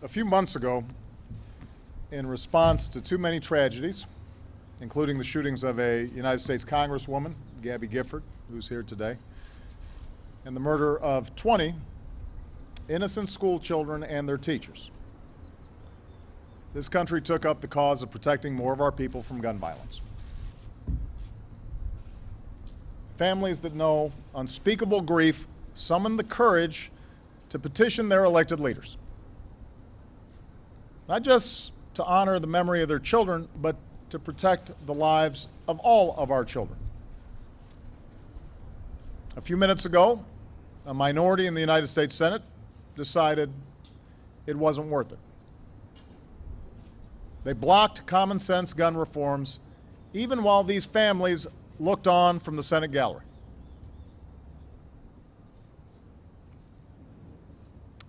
A few months ago, in response to too many tragedies, including the shootings of a United States Congresswoman, Gabby Gifford, who's here today, and the murder of 20 innocent school children and their teachers, this country took up the cause of protecting more of our people from gun violence. Families that know unspeakable grief summoned the courage to petition their elected leaders, not just to honor the memory of their children, but to protect the lives of all of our children. A few minutes ago, a minority in the United States Senate decided it wasn't worth it. They blocked common sense gun reforms, even while these families looked on from the Senate gallery.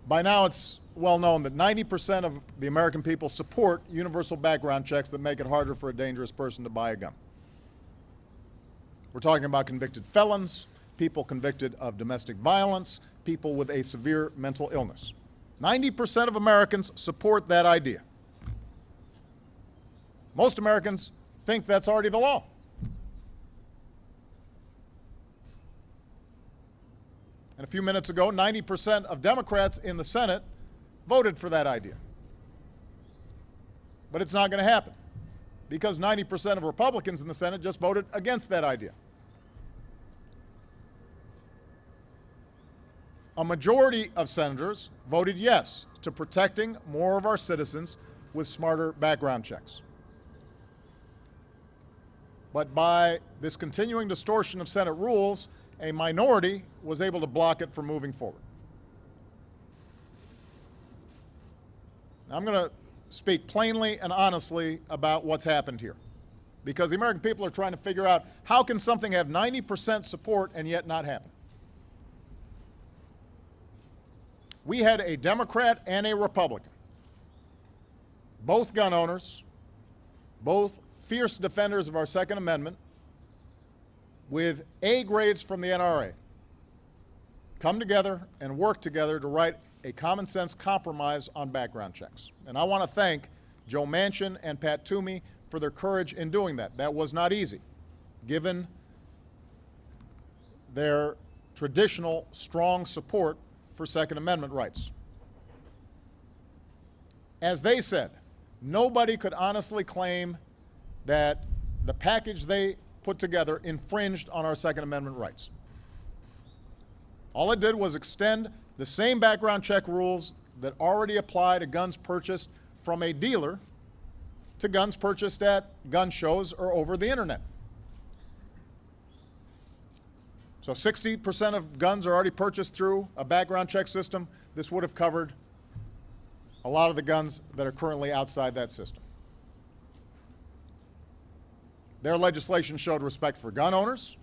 By now, it's well known that 90% of the American people support universal background checks that make it harder for a dangerous person to buy a gun. We're talking about convicted felons, people convicted of domestic violence, people with a severe mental illness. 90% of Americans support that idea. Most Americans think that's already the law. And a few minutes ago, 90% of Democrats in the Senate voted for that idea. But it's not going to happen because 90% of Republicans in the Senate just voted against that idea. A majority of senators voted yes to protecting more of our citizens with smarter background checks. But by this continuing distortion of Senate rules, a minority was able to block it from moving forward. Now, I'm going to speak plainly and honestly about what's happened here, because the American people are trying to figure out how can something have 90% support and yet not happen. We had a Democrat and a Republican, both gun owners, both fierce defenders of our Second Amendment, with A grades from the NRA, come together and work together to write a common sense compromise on background checks. And I want to thank Joe Manchin and Pat Toomey for their courage in doing that. That was not easy, given their traditional strong support for Second Amendment rights. As they said, nobody could honestly claim that the package they put together infringed on our Second Amendment rights. All it did was extend the same background check rules that already apply to guns purchased from a dealer to guns purchased at gun shows or over the internet. So 60% of guns are already purchased through a background check system. This would have covered a lot of the guns that are currently outside that system. Their legislation showed respect for gun owners,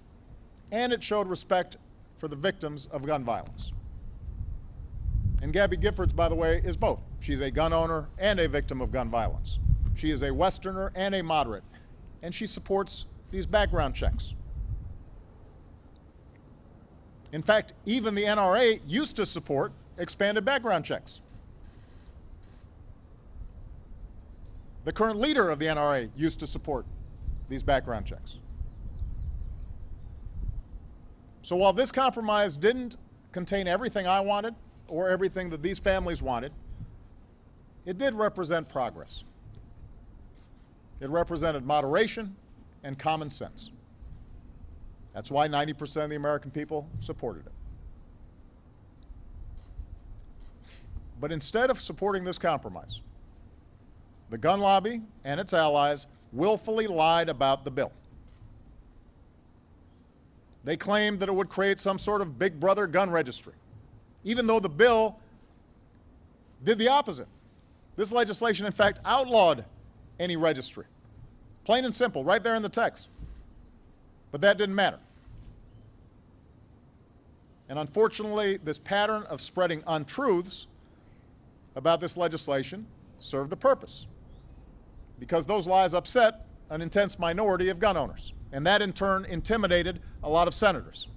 and it showed respect for the victims of gun violence. And Gabby Giffords, by the way, is both. She's a gun owner and a victim of gun violence. She is a Westerner and a moderate, and she supports these background checks. In fact, even the NRA used to support expanded background checks. The current leader of the NRA used to support these background checks. So while this compromise didn't contain everything I wanted or everything that these families wanted, it did represent progress. It represented moderation and common sense. That's why 90% of the American people supported it. But instead of supporting this compromise, the gun lobby and its allies willfully lied about the bill. They claimed that it would create some sort of big brother gun registry, even though the bill did the opposite. This legislation, in fact, outlawed any registry. Plain and simple, right there in the text. But that didn't matter. And unfortunately, this pattern of spreading untruths about this legislation served a purpose, because those lies upset an intense minority of gun owners, and that in turn intimidated a lot of senators.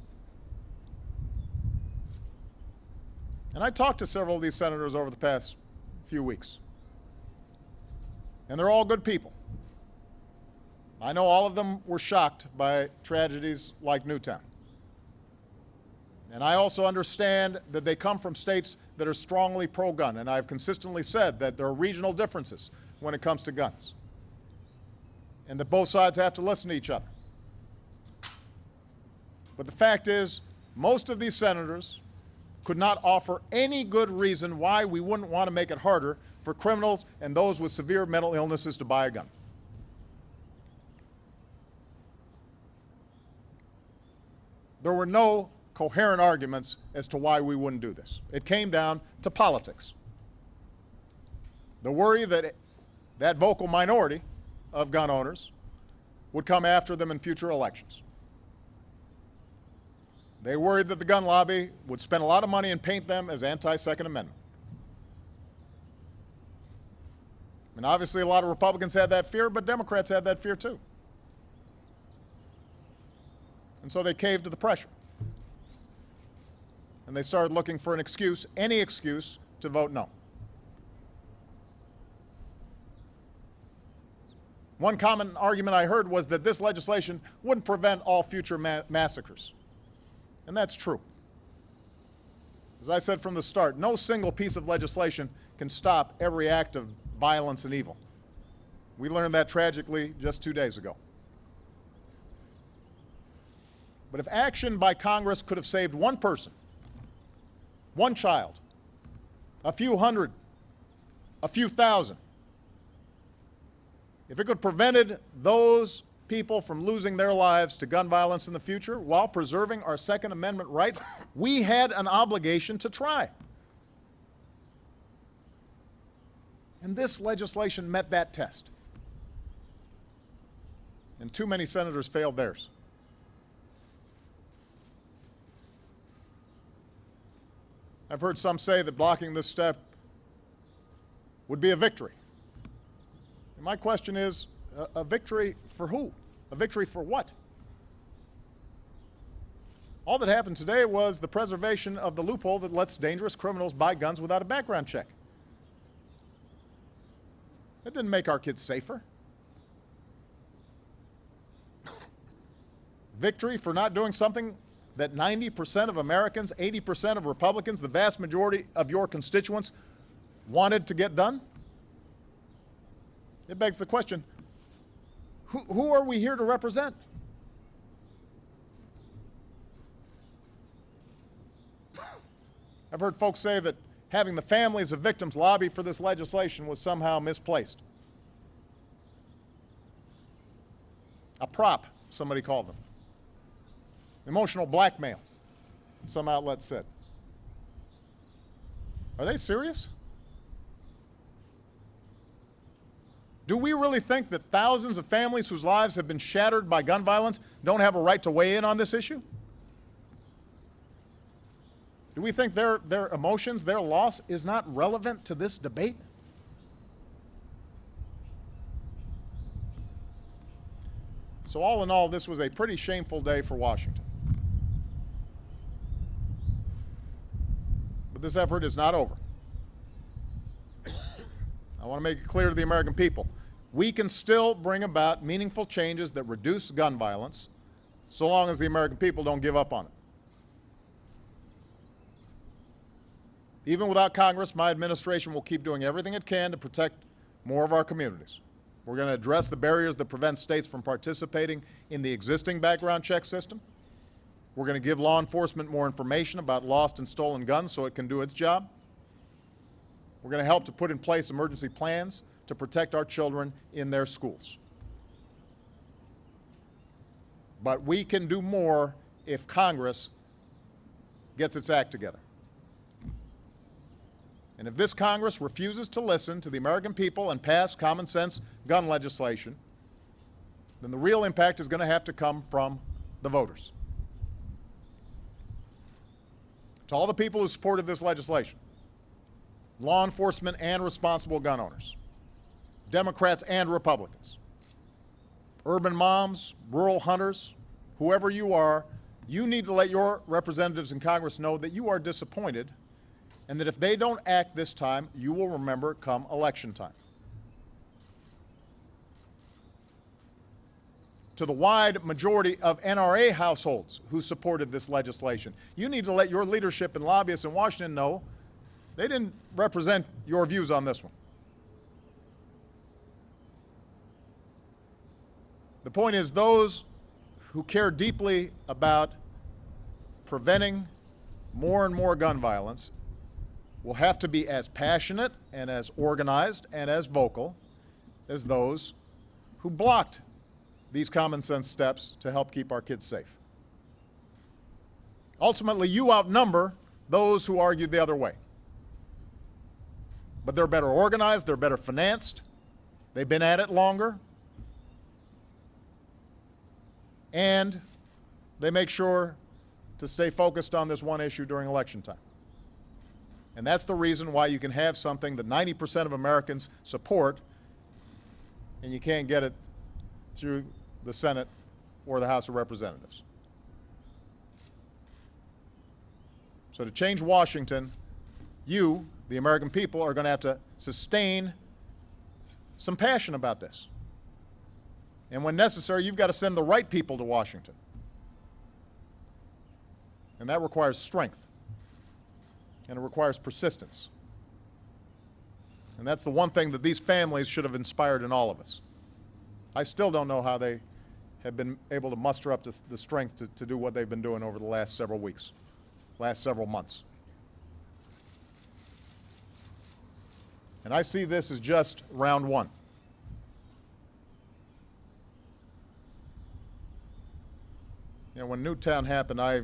And I talked to several of these senators over the past few weeks. And they're all good people. I know all of them were shocked by tragedies like Newtown. And I also understand that they come from states that are strongly pro-gun, and I've consistently said that there are regional differences when it comes to guns, and that both sides have to listen to each other. But the fact is, most of these senators could not offer any good reason why we wouldn't want to make it harder for criminals and those with severe mental illnesses to buy a gun. There were no coherent arguments as to why we wouldn't do this. It came down to politics. The worry that that vocal minority of gun owners would come after them in future elections. They worried that the gun lobby would spend a lot of money and paint them as anti-Second Amendment. And obviously a lot of Republicans had that fear, but Democrats had that fear too. And so they caved to the pressure. And they started looking for an excuse, any excuse, to vote no. One common argument I heard was that this legislation wouldn't prevent all future massacres. And that's true. As I said from the start, no single piece of legislation can stop every act of violence and evil. We learned that tragically just 2 days ago. But if action by Congress could have saved one person, one child, a few hundred, a few thousand, if it could have prevented those people from losing their lives to gun violence in the future while preserving our Second Amendment rights, we had an obligation to try. And this legislation met that test. And too many senators failed theirs. I've heard some say that blocking this step would be a victory. And my question is, a victory for who? A victory for what? All that happened today was the preservation of the loophole that lets dangerous criminals buy guns without a background check. That didn't make our kids safer. Victory for not doing something that 90% of Americans, 80% of Republicans, the vast majority of your constituents wanted to get done? It begs the question, who are we here to represent? I've heard folks say that having the families of victims lobby for this legislation was somehow misplaced. A prop, somebody called them. Emotional blackmail, some outlets said. Are they serious? Do we really think that thousands of families whose lives have been shattered by gun violence don't have a right to weigh in on this issue? Do we think their emotions, their loss, is not relevant to this debate? So all in all, this was a pretty shameful day for Washington. But this effort is not over. I want to make it clear to the American people, we can still bring about meaningful changes that reduce gun violence, so long as the American people don't give up on it. Even without Congress, my administration will keep doing everything it can to protect more of our communities. We're going to address the barriers that prevent states from participating in the existing background check system. We're going to give law enforcement more information about lost and stolen guns so it can do its job. We're going to help to put in place emergency plans to protect our children in their schools. But we can do more if Congress gets its act together. And if this Congress refuses to listen to the American people and pass common sense gun legislation, then the real impact is going to have to come from the voters. To all the people who supported this legislation, law enforcement and responsible gun owners, Democrats and Republicans, urban moms, rural hunters, whoever you are, you need to let your representatives in Congress know that you are disappointed and that if they don't act this time, you will remember come election time. To the wide majority of NRA households who supported this legislation, you need to let your leadership and lobbyists in Washington know they didn't represent your views on this one. The point is, those who care deeply about preventing more and more gun violence will have to be as passionate and as organized and as vocal as those who blocked these common sense steps to help keep our kids safe. Ultimately, you outnumber those who argued the other way. But they're better organized, they're better financed, they've been at it longer, and they make sure to stay focused on this one issue during election time. And that's the reason why you can have something that 90% of Americans support, and you can't get it through the Senate or the House of Representatives. So to change Washington, you, the American people, are going to have to sustain some passion about this. And when necessary, you've got to send the right people to Washington. And that requires strength. And it requires persistence. And that's the one thing that these families should have inspired in all of us. I still don't know how they have been able to muster up the strength to do what they've been doing over the last several weeks, last several months. And I see this as just round one. You know, when Newtown happened, I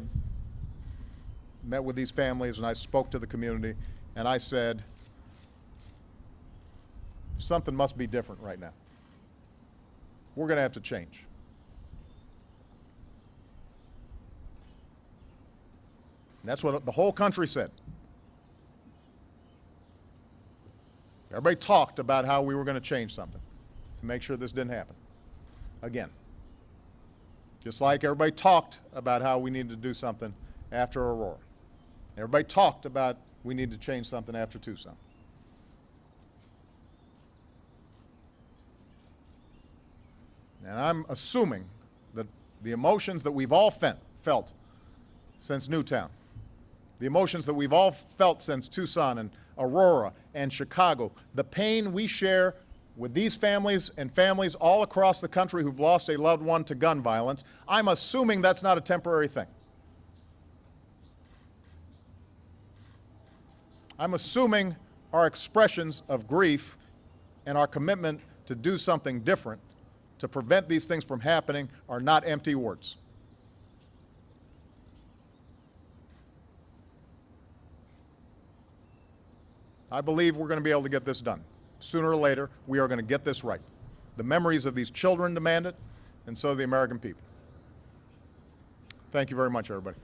met with these families and I spoke to the community and I said, something must be different right now. We're going to have to change. And that's what the whole country said. Everybody talked about how we were going to change something to make sure this didn't happen again. Just like everybody talked about how we needed to do something after Aurora. Everybody talked about we need to change something after Tucson. And I'm assuming that the emotions that we've all felt since Newtown, the emotions that we've all felt since Tucson and Aurora and Chicago, the pain we share with these families and families all across the country who've lost a loved one to gun violence, I'm assuming that's not a temporary thing. I'm assuming our expressions of grief and our commitment to do something different to prevent these things from happening are not empty words. I believe we're going to be able to get this done. Sooner or later, we are going to get this right. The memories of these children demand it, and so the American people. Thank you very much, everybody.